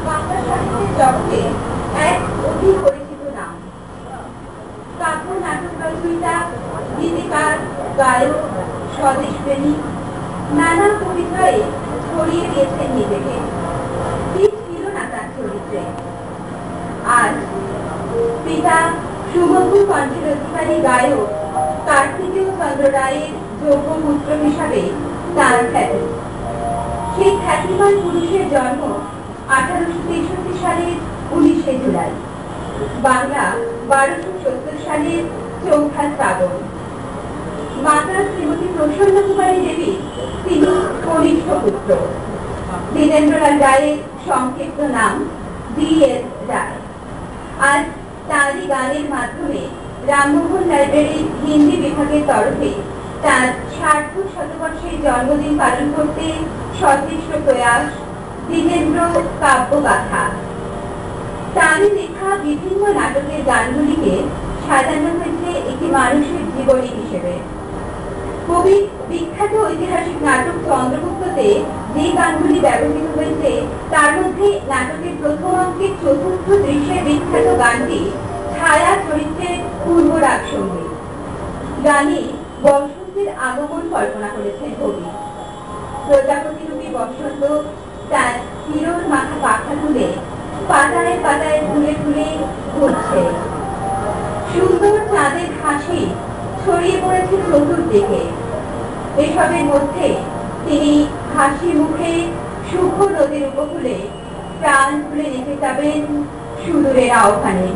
বাংলা সাহিত্যের জগতে এক অতি পরিচিত নাম। কাব্য নাটক রচয়িতা, গীতিকার, গায়ক, স্বদেশপ্রেমী, নানা পরিচয়ে ছড়িয়ে দিয়েছেন নিজেকে। ঠিক ছিল না তার চরিত্রে। আজ পিতা সুমধু কণ্ঠের অধিকারী গায়ক কার্তিকেয় চন্দ্র রায়ের যোগ্য পুত্র হিসাবে তার খ্যাতি। সেই খ্যাতিমান পুরুষের জন্ম 1863 সালের 19শে জুলাই, বাংলা 1270 সালের 4 শ্রাবণ। মাতা শ্রীমতী প্রসন্ন কুমারী দেবী তিনি কনিষ্ঠ পুত্র। দীনেন্দ্রলাল রায়ের সংক্ষিপ্ত নাম D.L. রায়। আজ তাঁরই গানের মাধ্যমে রামমোহন লাইব্রেরির হিন্দি বিভাগের তরফে তার 60 শতবর্ষের জন্মদিন পালন করতে সচেষ্ট প্রয়াস দীনেন্দ্র কাব্যগাথা। তাঁরই লেখা বিভিন্ন নাটকের গানগুলিকে সাজানো হয়েছে একটি মানুষের জীবনী হিসেবে। কবির বিখ্যাত ঐতিহাসিক নাটক চন্দ্রগুপ্ততে যে গানগুলি ব্যবহৃত হয়েছে তার মধ্যে নাটকের প্রথম অঙ্কের চতুর্থ দৃশ্যের বিখ্যাত গানটি ছায়া চরিত্রের পূর্বরাগ সঙ্গীত। গানে বসন্তের আগমন কল্পনা করেছেন কবি। প্রজাপতিরূপী বসন্ত তার হিরোর মাথা পাখা তুলে পাতায় পাতায় ঘুরে ঘুরে ঘুরছে। সুন্দর চাঁদের হাসি ছড়িয়ে পড়েছে চতুর্দিকে। এসবের মধ্যে তিনি হাসি মুখে সুখ নদীর উপকূলে প্রাণ খুলে রেখে যাবেন সুদূরের আহ্বানে।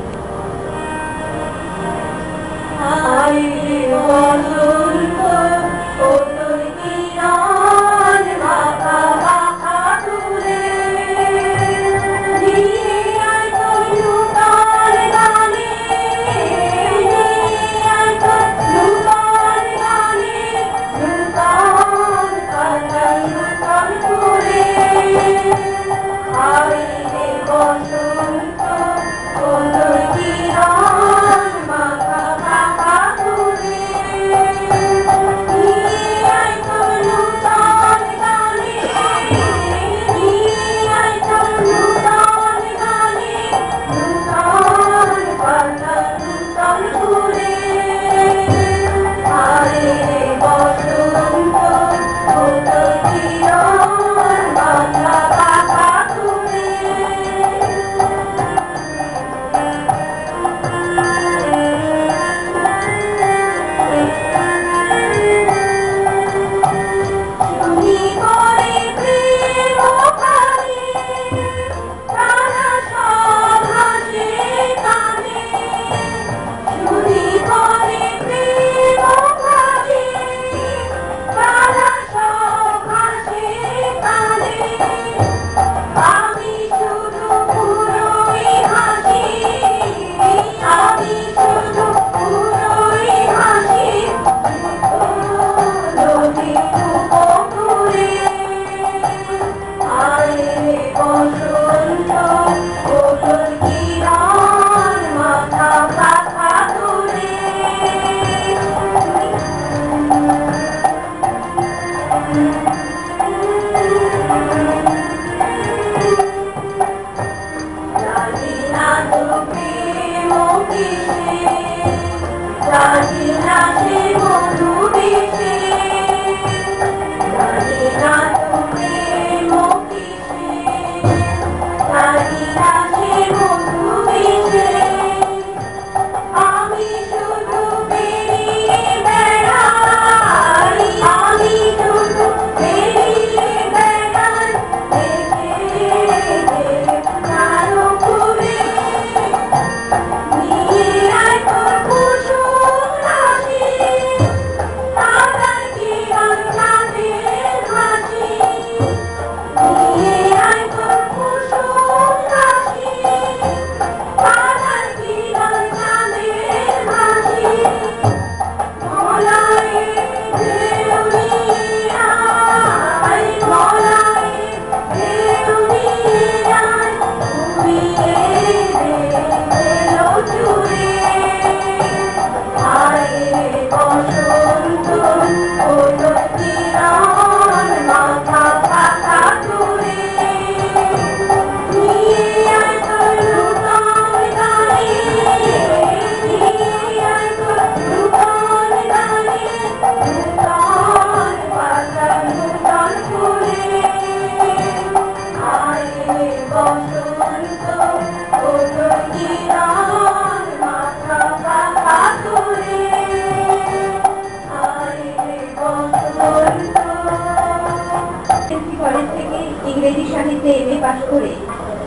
ইংরেজি সাহিত্যে এমএ পাশ করে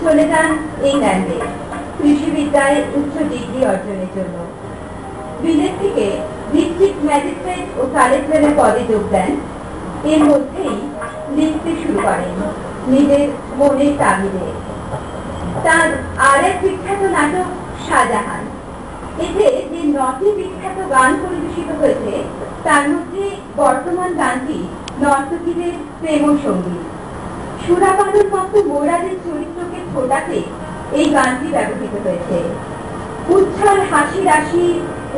চলে যান ইংল্যান্ডে কৃষিবিদ্যায় উচ্চ ডিগ্রি অর্জনের জন্য। বিলেত থেকে ডিস্ট্রিক্ট ম্যাজিস্ট্রেট ও কালেক্টরের পদে যোগ দেন। এর মধ্যেই লিখতে শুরু করেন নিজের মনের তাগিদে। তার আর এক বিখ্যাত নাটক শাহজাহান, এতে যে 9টি বিখ্যাত গান পরিবেশিত হয়েছে তার মধ্যে বর্তমান গানটি নর্তকীদের প্রেম সঙ্গীত। সুরাপানের মতো মোরাদের চরিত্রকে ফোটাতে এই গানটি ব্যবহৃত হয়েছে। উচ্ছ্বাস, হাসি রাশি,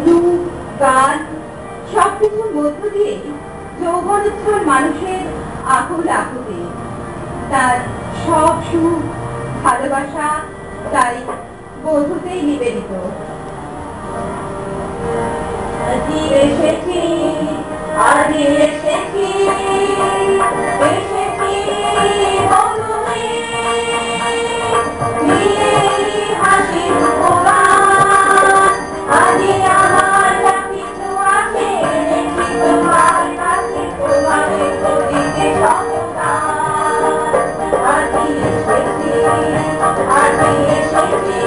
রূপ, গান সবকিছুর মধ্য দিয়ে যৌবনোচ্ছল মানুষের আকুল আকুতি। তার সব সুখ ভালোবাসা তাই বধূতেই নিবেদিত। আজি এসেছি, আজি এসেছি, এসেছি বধূতে, নিয়ে হাসির উপহার। আজি আমার যা কিছু আছে এনেছি তোমার কাছে, তোমারে করিতে সৎকার। আজি এসেছি, আজি এসেছি,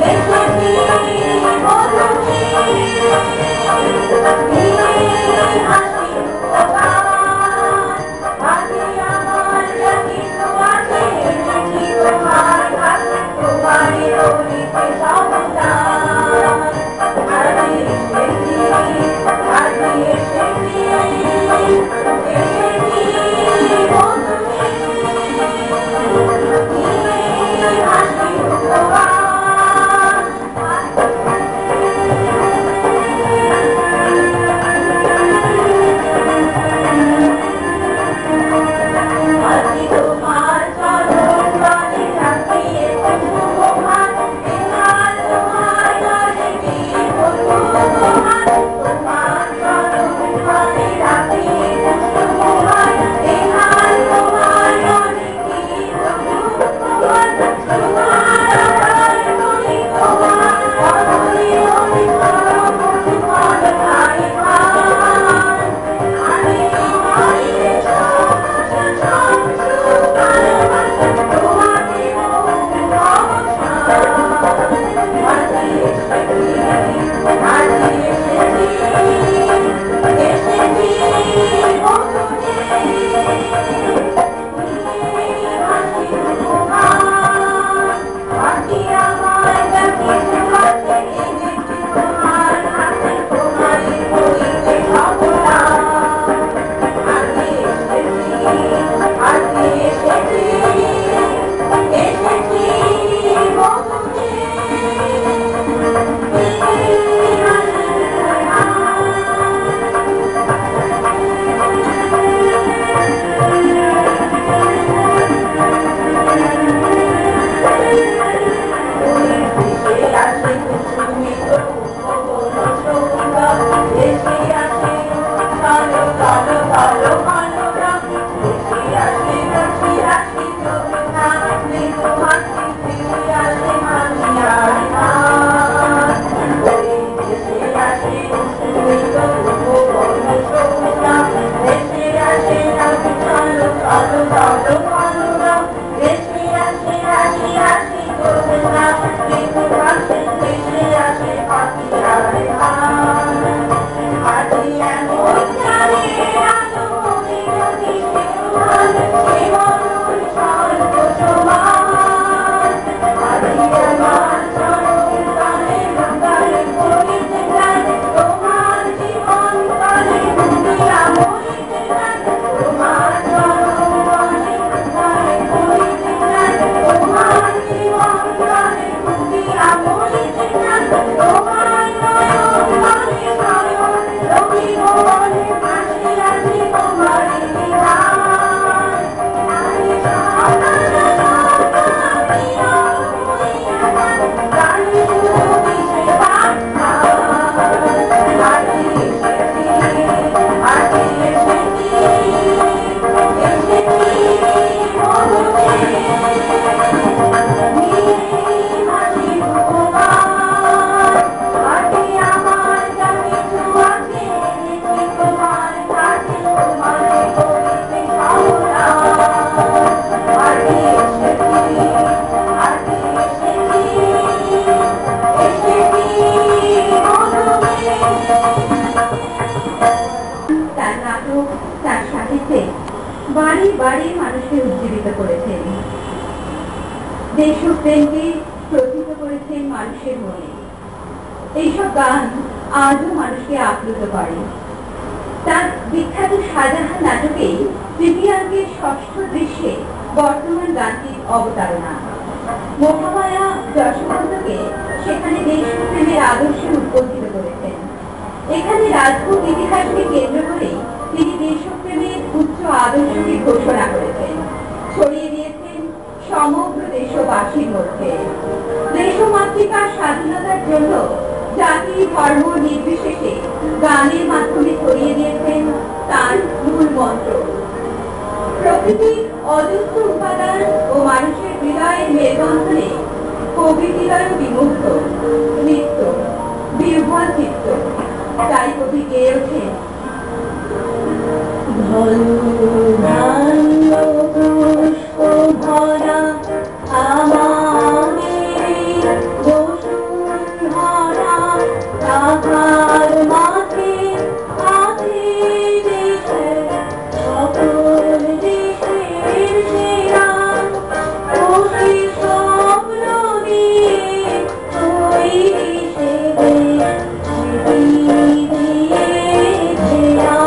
এসেছি বধূতে, নিয়ে হাসির উপহার। তরবারি মানুষকে উজ্জীবিত করেছেন, দেশপ্রেমকে প্রথিত করেছেন মানুষের মনে। এইসব গান আজও মানুষকে আপ্লুত করে। তার বিখ্যাত শাহজাহান নাটকে তৃতীয়াঙ্গের ষষ্ঠ দৃশ্যে বর্তমান গানটির অবতারণা। মহামায়া যশোবন্তকে সেখানে দেশপ্রেমের আদর্শে উদ্বোধিত করেছেন। এখানে রাজপুত ইতিহাসকে কেন্দ্র করেই তিনি দেশপ্রেমের উচ্চ আদর্শকে ঘোষণা করেছেন, ছড়িয়ে দিয়েছেন সমগ্র দেশবাসীর মধ্যে। দেশমাতৃকার স্বাধীনতার জন্য জাতি ধর্ম নির্বিশেষে গানের মাধ্যমে ছড়িয়ে দিয়েছেন তার মূল মন্ত্র। প্রকৃতির অজস্র উপাদান ও মানুষের হৃদয়ের মেলবন্ধনে কবি হৃদয় বিমুগ্ধ, নৃত্য বিহ্বল চিত্ত। তাই কবি গেয়ে ওঠেন, ভরা আমাদের বসুন্ধরা, তাহার মাঝে আছে দেশে সকল দেশের সেরা, খুশি স্বপ্ন দিয়ে তৈরি সে দেশ, স্মৃতি দিয়ে ঘেরা।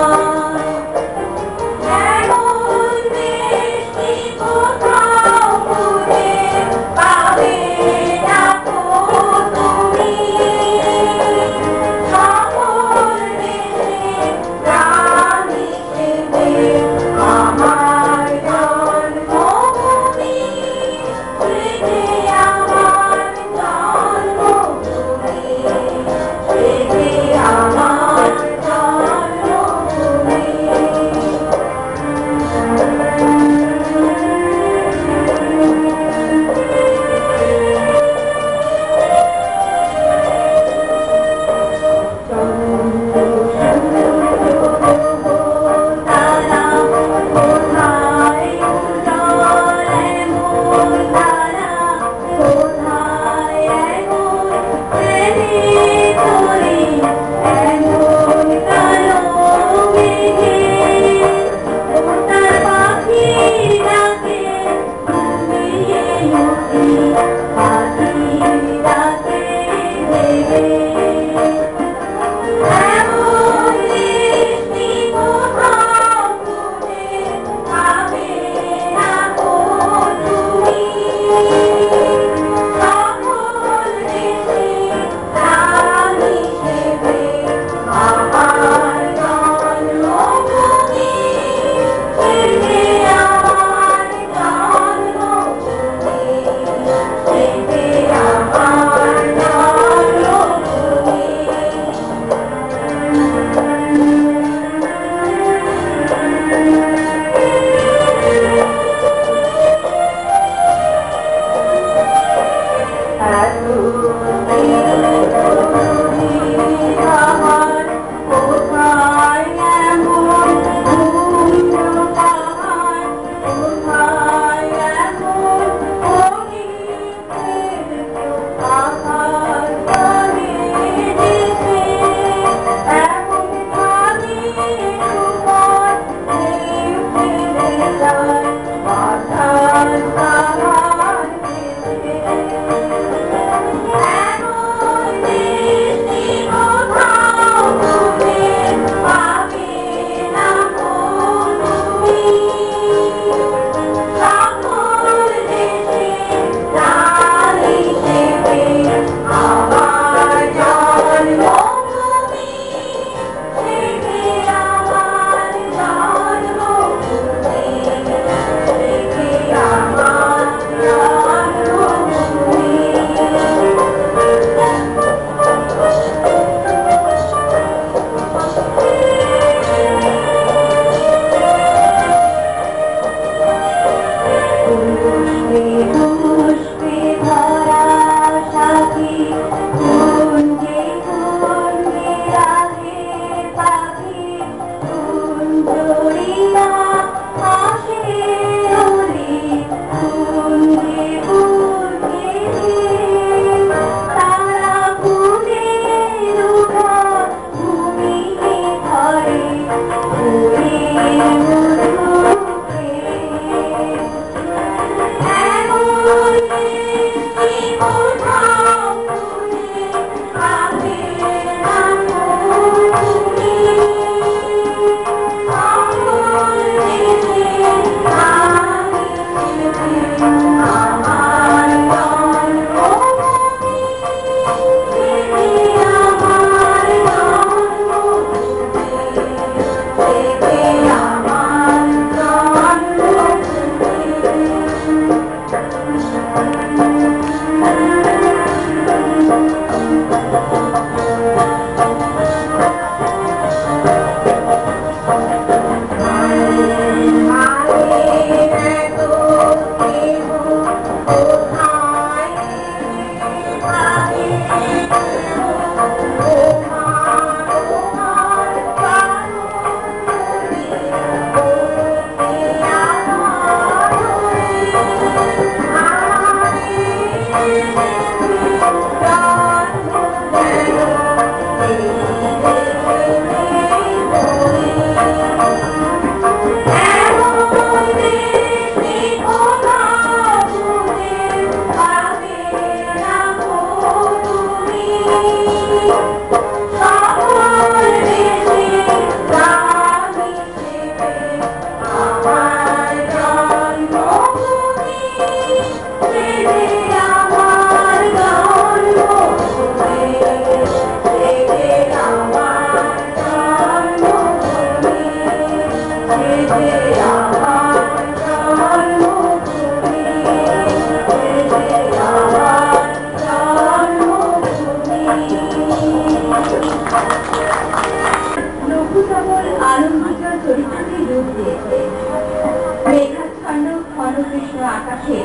কৃষ্ণ আকাশে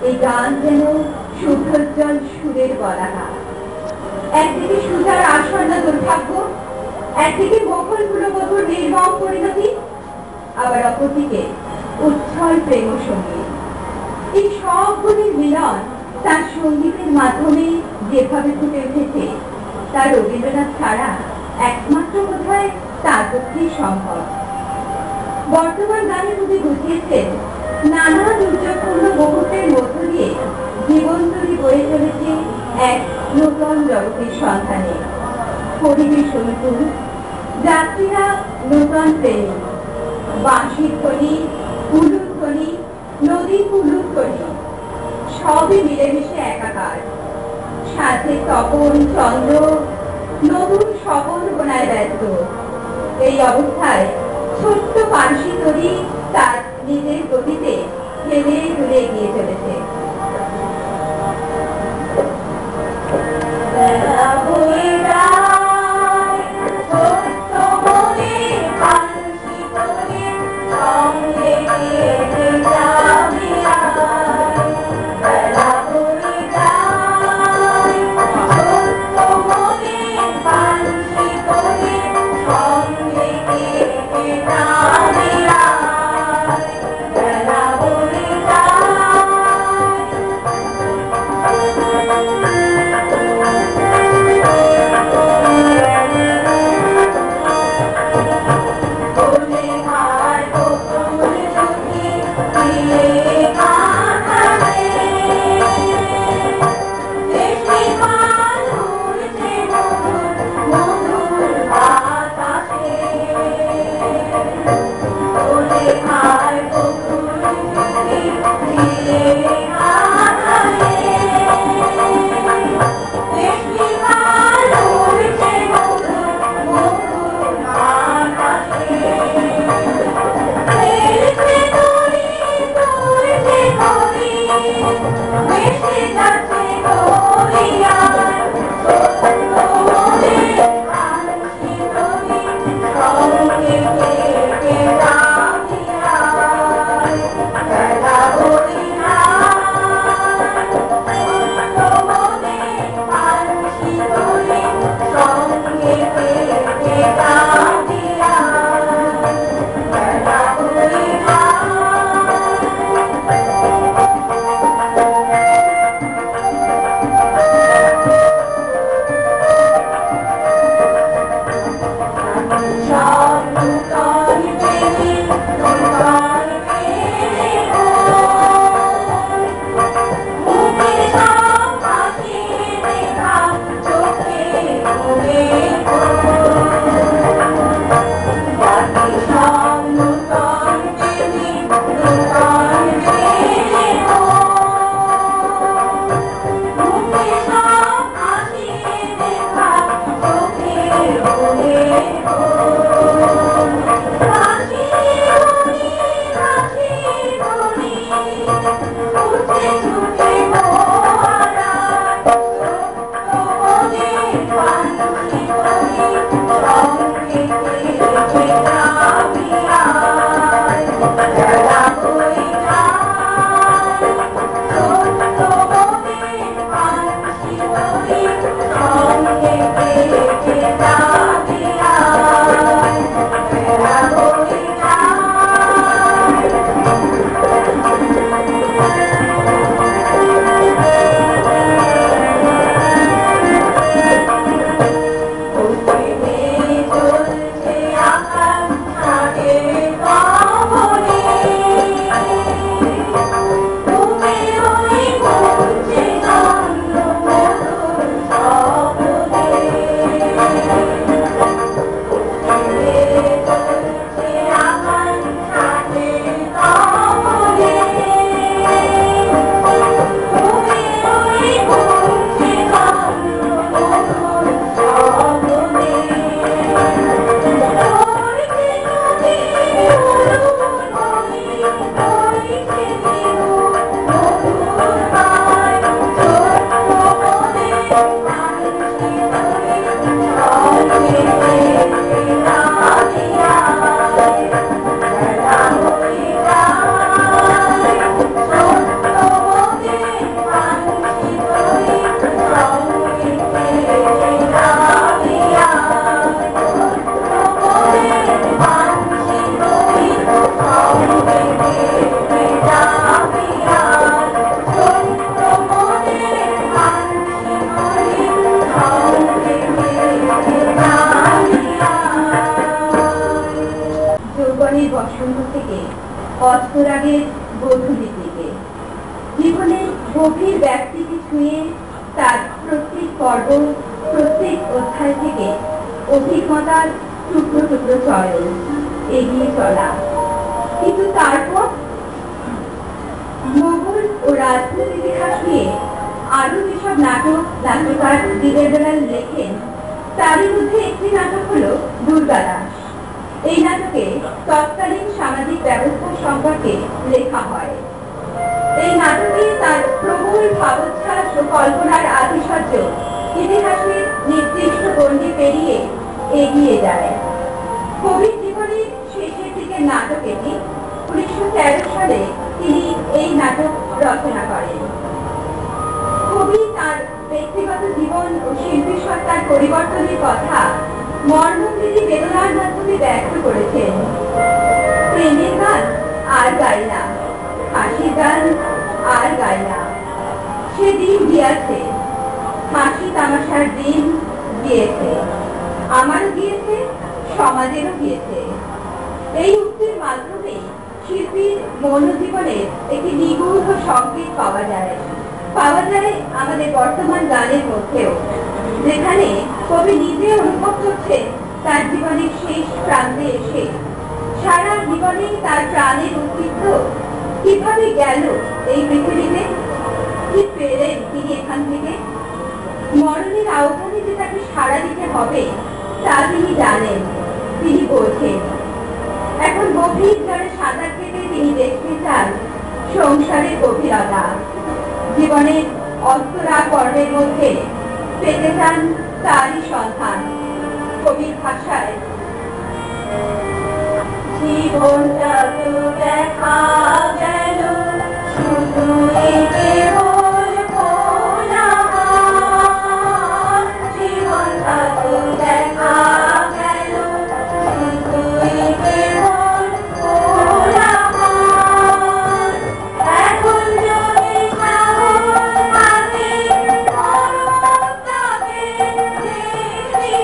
এই গান যেন শুভ্রোজ্জ্বল সুরের বলাকা। একদিকে সুতার আসন্ন দুর্ভাগ্য, একদিকে মোহন কুলবধূর নির্মম পরিণতি, আবার অপরদিকে উচ্ছল প্রেম সঙ্গীত। এই সবগুলির মিলন তার সঙ্গীতের মাধ্যমে যেভাবে ফুটে উঠেছে তা রবীন্দ্রনাথ ছাড়া একমাত্র বোধহয় তার পক্ষেই সম্ভব। বর্তমান গানে কবি বুঝিয়েছেন নানা দুর্যোগপূর্ণ মুহূর্তের মধ্য দিয়ে জীবন তৈরি বয়ে চলেছে এক নূতন জগতের সন্ধানে। পরিবেশ অনুকূল, যাত্রীরা নূতন প্রেমী, বাঁশির ধ্বনি, উলুর ধ্বনি, নদীর উলুর ধ্বনি সবই মিলেমিশে একাকার। সাথে তপন চন্দ্র নতুন স্বপন বোনায় ব্যস্ত। এই অবস্থায় ছোট্ট পানসি তরি তার নিজের গতিতে হেলে দুলে এগিয়ে চলেছে। গধূলির দিকে। জীবনের গভীর ব্যক্তিকে ছুঁয়ে তার প্রত্যেক পর্ব, প্রত্যেক অধ্যায় থেকে অভিজ্ঞতার টুকরো টুকরো চয়ন, এগিয়ে চলা। কিন্তু তারপর মোগল ও রাজপুত ইতিহাস নিয়ে আরো যেসব নাটক নাট্যকার দিনের বেলায় লেখেন, তারই মধ্যে একটি নাটক হলো দুর্গাদাস। এই নাটকে তৎকালীন সামাজিক ব্যবস্থা সম্পর্কে লেখা হয়। এই নাটকে তার প্রবল ভাবোচ্ছ্বাস ও কল্পনার আতিশয্য ইতিহাসের নির্দিষ্ট গণ্ডি পেরিয়ে এগিয়ে যায়। কবির জীবনের শেষের দিকের নাটক এটি। 1913 সালে তিনি এই নাটক রচনা করেন। কবি তার ব্যক্তিগত জীবন ও শিল্পী সত্তার পরিবর্তনের কথা মর্মভেদী বেদনার মাধ্যমে ব্যক্ত করেছেন। প্রেমের গান আর গাই না, হাসির গান আর গাই না, সেদিন গিয়াছে, হাসি তামাশার দিন গিয়েছে, আমারও গিয়েছে, সমাজেরও গিয়েছে। এই উক্তির মাধ্যমে শিল্পীর মনোজীবনের একটি নিগূঢ় সংকেত পাওয়া যায় আমাদের বর্তমান গানের মধ্যেও, যেখানে কবি নিজে অনুভব করছেন তার জীবনের শেষ প্রান্তে এসে সারা জীবনে তার প্রাণের অস্তিত্ব কিভাবে গেল এই পৃথিবীতে, কি পেলেন তিনি এখান থেকে। মরণের আওতানে যে তাকে সাড়া দিতে হবে তা তিনি জানেন, তিনি বোঝেন। এখন গভীর জলে সাঁতার কেটে তিনি দেখতে চান সংসারের গভীরতা, জীবনের অন্তরা পর্বের মধ্যে পেতে চান তারই সন্ধান। কবির ভাষায়, জীবনটা তো দেখা গেল শুধু কেবল কোলাহল, জীবনটা তো দেখা গেল শুধু কেবল কোলাহল। এখন যদি সাহস থাকে মরণ তাকে দেখবি,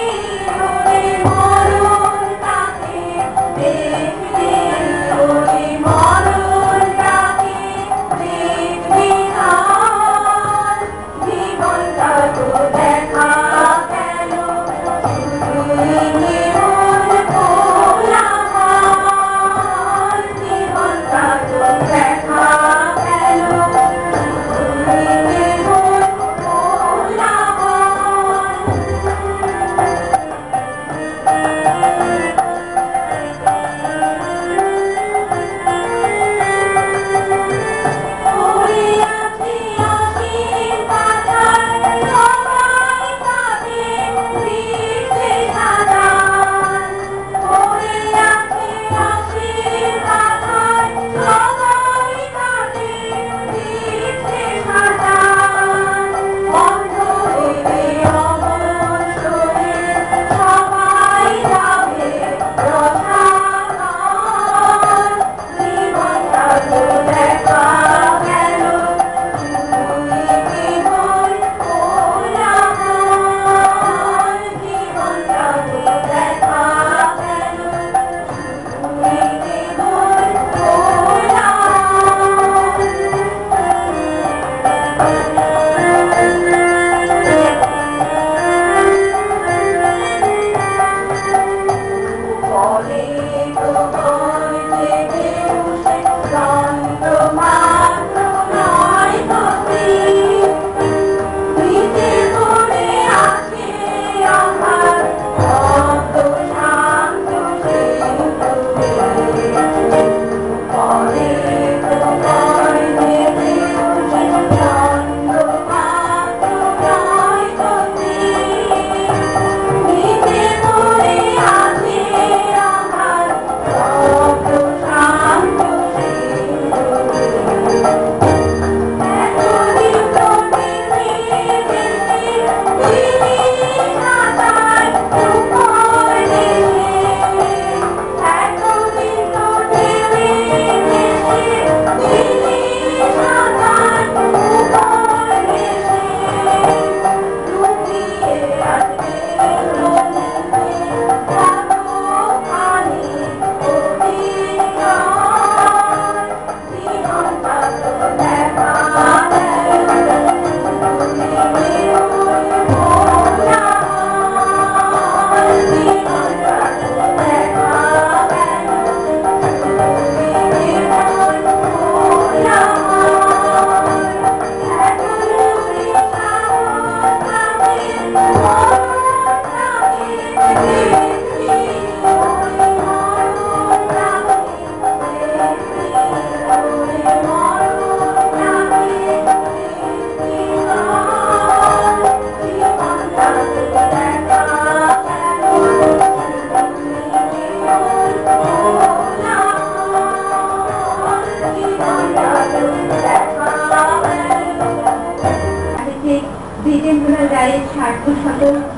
ওরে মরণ তাকে দেখবি, ওরে মরণ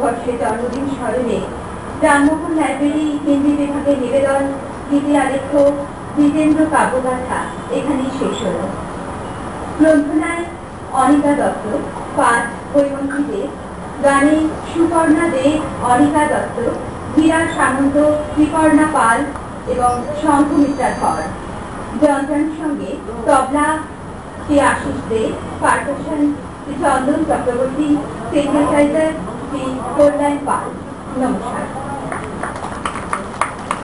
বর্ষে জন্মদিন স্মরণে রামমোহন লাইব্রেরি হিন্দি বিভাগের নিবেদন গীতি আলেখ্য দ্বিজেন্দ্র কাব্যগাথা এখানেই শেষ হল। গ্রন্থনায় অনিতা দত্ত, পাঠ হৈমন্তী দে, গানে সুপর্ণা দে, অনিতা দত্ত, হীরা সামন্ত, কৃপর্ণা পাল এবং শঙ্খমিত্রা ধর। যন্ত্রাংশের সঙ্গে তবলা শ্রী আশিস দে, পারকাশন শ্রী চন্দন চক্রবর্তী, সিনথেসাইজার শ্রী কল্যাণ পাল। নমস্কার।